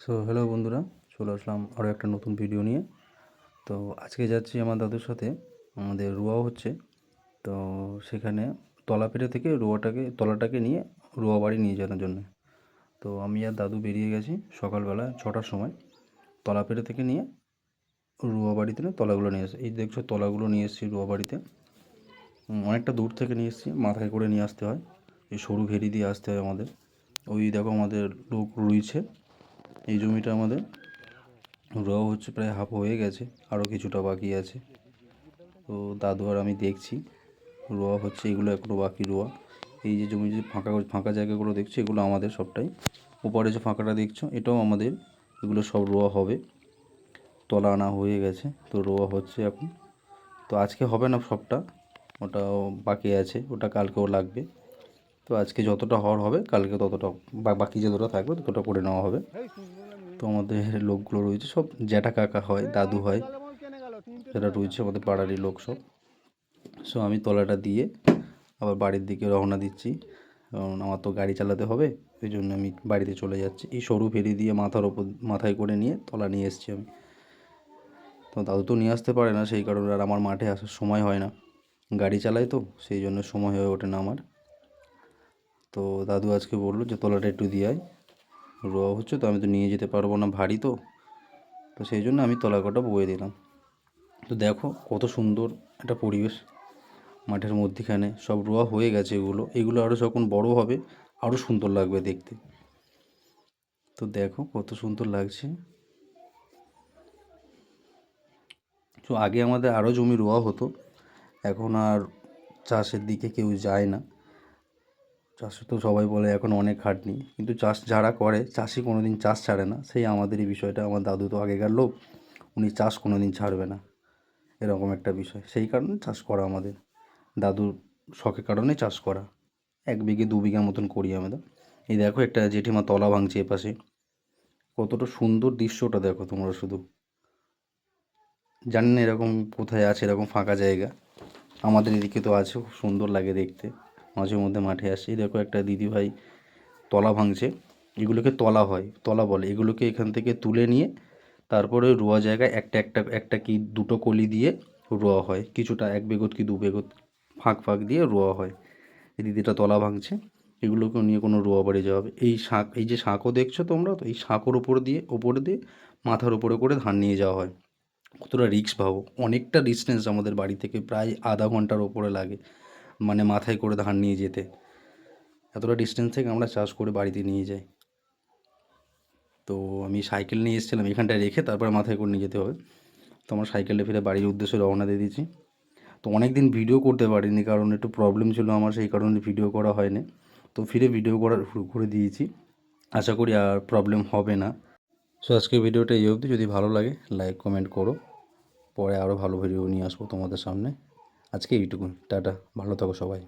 Hello বন্ধুরা, চলে আসলাম আরও একটা নতুন ভিডিও নিয়ে। তো আজকে যাচ্ছি আমার দাদুর সাথে, আমাদের রোয়া হচ্ছে। তো সেখানে তলাপেড়ে থেকে তলাটাকে নিয়ে রোয়া বাড়ি নিয়ে যাওয়ার জন্য। তো আমি আর দাদু বেরিয়ে গেছি সকালবেলা 6টার সময়। তলাপেড়ে থেকে নিয়ে রোয়া বাড়িতে তলাগুলো নিয়ে এই দেখছো তলাগুলো নিয়ে এসেছি রোয়া বাড়িতে। অনেকটা দূর থেকে নিয়ে এসেছি, মাথায় করে নিয়ে আসতে হয়, এই সরু ভেরি দিয়ে আসতে হয় আমাদের। ওই দেখো আমাদের লোক রুইছে, এই জমিটা আমাদের রোয়া হচ্ছে, প্রায় হাফ হয়ে গেছে, আরও কিছুটা বাকি আছে। তো দাদু আর আমি দেখছি রোয়া হচ্ছে, এগুলো এখনও বাকি রোয়া। এই যে জমি যে ফাঁকা ফাঁকা জায়গাগুলো দেখছো, এগুলো আমাদের সবটাই। উপরে যে ফাঁকাটা দেখছো এটাও আমাদের, এগুলো সব রোয়া হবে। তলা আনা হয়ে গেছে, তো রোয়া হচ্ছে এখন। তো আজকে হবে না সবটা, ওটাও বাকি আছে, ওটা কালকেও লাগবে। তো আজকে যতটা হওয়ার হবে কালকে ততটা, বাকি যতটা থাকবে ততটা করে নেওয়া হবে। তো আমাদের লোকগুলো রয়েছে সব, জ্যাঠা কাকা হয়, দাদু হয়, যারা রয়েছে আমাদের পাড়ারই লোক সব। আমি তলাটা দিয়ে আবার বাড়ির দিকে রওনা দিচ্ছি, কারণ আমার তো গাড়ি চালাতে হবে, ওই জন্য আমি বাড়িতে চলে যাচ্ছি। এই সরু ফেরি দিয়ে মাথায় করে নিয়ে তলা নিয়ে এসেছি আমি। তো দাদু তো নিয়ে আসতে পারে না, সেই কারণে আর আমার মাঠে আসার সময় হয় না, গাড়ি চালাই তো, সেই জন্য সময় হয়ে ওঠে না আমার। তো দাদু আজকে বললো যে তলাটা একটু দিয়ে আয়, রোয়া হচ্ছে তো, আমি তো নিয়ে যেতে পারবো না, ভারী তো। তো সেই জন্য আমি তলা কটা বয়ে দিলাম। তো দেখো কত সুন্দর একটা পরিবেশ, মাঠের মধ্যিখানে সব রোয়া হয়ে গেছে। এগুলো আরও যখন বড় হবে আরও সুন্দর লাগবে দেখতে। তো দেখো কত সুন্দর লাগছে। তো আগে আমাদের আরও জমি রোয়া হতো, এখন আর চাষের দিকে কেউ যায় না। চাষে তো সবাই বলে এখন অনেক খাটনি, কিন্তু চাষ যারা করে, চাষি কোনো দিন চাষ ছাড়ে না। সেই আমাদের এই বিষয়টা, আমার দাদু তো আগেকার লোক, উনি চাষ কোনো দিন ছাড়বে না, এরকম একটা বিষয়। সেই কারণে চাষ করা আমাদের, দাদুর শখের কারণে চাষ করা। 1 বিঘে 2 বিঘা মতন করি আমাদের। এই দেখো একটা জেঠিমা তলা ভাঙছে এপাশে, কতটা সুন্দর দৃশ্যটা দেখো তোমরা শুধু। জানি না এরকম কোথায় আছে এরকম ফাঁকা জায়গা, আমাদের এদিকে তো আছে, খুব সুন্দর লাগে দেখতে। মাঝে মধ্যে মাঠে আসি, দেখো একটা দিদিভাই তলা ভাঙছে। এগুলোকে তলা বলে, এগুলোকে এখান থেকে তুলে নিয়ে তারপরে রোয়া জায়গায় একটা একটা একটা কি দুটো কলি দিয়ে রোয়া হয়, কিছুটা 1 বিঘত কি 2 বিঘত ফাঁক দিয়ে রোয়া হয়। এই দিদিটা তলা ভাঙছে, এগুলোকে নিয়ে কোনো রোয়া বাড়ি যাওয়া হবে। এই যে সাঁকো দেখছো তোমরা, তো এই সাঁকোর ওপরে দিয়ে মাথার উপরে করে ধান নিয়ে যাওয়া হয়। কতটা রিস্ক ভাবো, অনেকটা ডিস্টেন্স আমাদের বাড়ি থেকে, প্রায় আধা ঘন্টার ওপরে লাগে, মানে মাথায় করে ধান নিয়ে যেতে। এতটা ডিস্টেন্স থেকে আমরা চাষ করে বাড়িতে নিয়ে যাই। তো আমি সাইকেল নিয়ে এসেছিলাম, এখানটায় রেখে তারপরে মাথায় করে নিয়ে যেতে হবে। তো আমার সাইকেলে ফিরে বাড়ির উদ্দেশ্যে রওনা দিয়ে দিয়েছি। তো অনেক দিন ভিডিও করতে পারিনি, কারণ একটু প্রবলেম ছিল আমার, সেই কারণে ভিডিও করা হয়নি। তো ফিরে ভিডিও করা শুরু করে দিয়েছি, আশা করি আর প্রবলেম হবে না। আজকের ভিডিওটা এই অবধি, যদি ভালো লাগে লাইক কমেন্ট করো, পরে আরও ভালো ভিডিও নিয়ে আসবো তোমাদের সামনে। আজকে এইটুকুন, টাটা, ভালো থাকো সবাই।